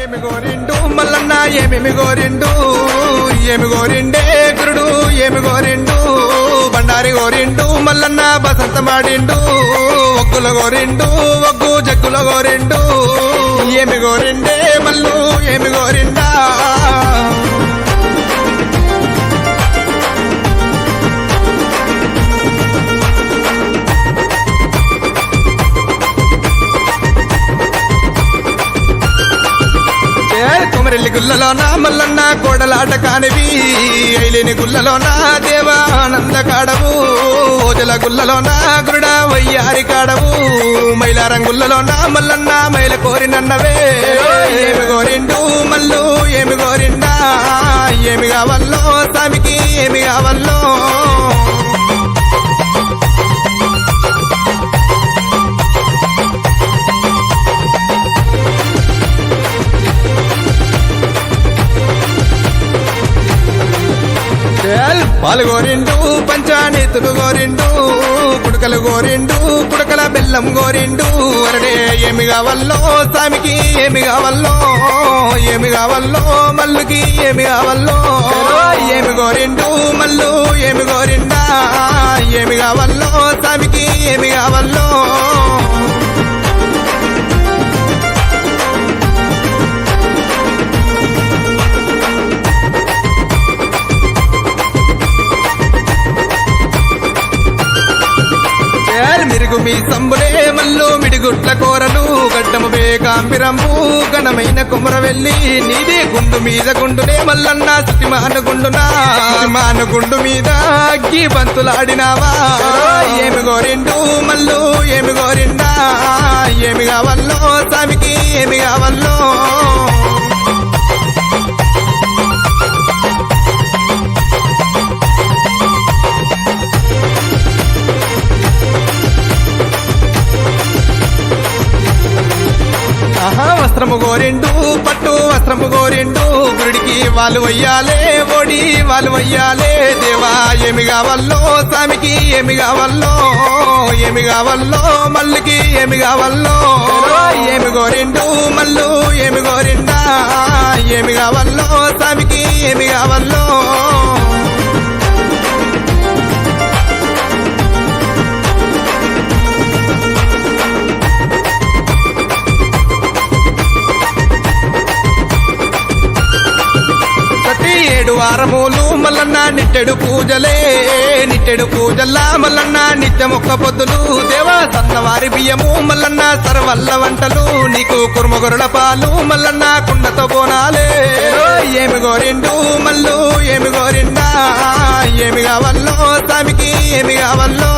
ఏమి గోరిండు మల్లన్న ఏమేమి గోరిండు ఏమి గోరిండే గురుడు ఏమి గోరిండు బండారి గోరిండు మల్లన్న బసంత మాడిండు ఒగ్గుల గోరిండు ఒగ్గు జగ్గుల గోరిండు ఏమి గోరిండే మల్లు ఏమి గోరిండా కొమరెల్లి గుల్లలోన మల్లన్న కోడలాట కానివి ఐలేని గుల్లలోన దేవానంద కాడవు ఓజల గుల్లలోన గురుడ వయ్యారి కాడవు మైలారం గుల్లలోన మల్లన్న మైల కోరినన్నవే ఏమి గోరిండు మల్లు ఏమి గోరిండా ఏమి కావల్లో స్వామికి ఏమి కావల్లో పాలు గోరిండు పంచానీతులు గోరిండు కుడకలు గోరిండు కుడకల బెల్లం గోరిండు అరడే ఏమి కావల్లో స్వామికి ఏమి కావల్లో ఏమి కావల్లో మల్లుకి ఏమి కావల్లో ఏమి గోరిండు మల్లు ఏమి గోరిండా ఏమి కావల్లో స్వామికి ఏమి కావల్లో మిరుగు మీ సంబులే మల్లు మిడిగుట్ల కోరలు గడ్డము బేకాంబిరంబు ఘనమైన కుమరవెల్లి నీదే గుండు మీద గుండునే మల్లన్న సుటి మానుగుండునా మానుగుండు మీద అగ్గి బంతులాడినావా ఏమి గోరిండు మల్లు ఏమి గోరిండా ఏమి కావల్లో స్వామికి ఏమి కావల్లో వస్త్రము గోరిండు పట్టు వస్త్రము గోరిండు గుడికి వాళ్ళు వయ్యాలే ఓడి వాళ్ళు వయ్యాలే దేవా ఏమి కావల్లో స్వామికి ఏమి కావల్లో ఏమి కావల్లో మల్లుకి ఏమి కావల్లో ఏమి గోరిండు మల్లు ఏమి గోరిండా ఏమి కావల్లో స్వామికి ఏమి కావల్లో ఏడు వారములు మల్లన్న నిట్టెడు పూజలే నిట్టెడు పూజల్లా మల్లన్న నిత్యమొక్క పొద్దులు దేవా సన్నవారి బియ్యము మల్లన్న సర్వల్ల వంటలు నీకు కుర్మగొరల పాలు మల్లన్న కుండతో బోనాలే ఏమి గోరిండు మల్లు ఏమి గోరిండా ఏమి కావల్లో స్వామికి ఏమి కావల్లో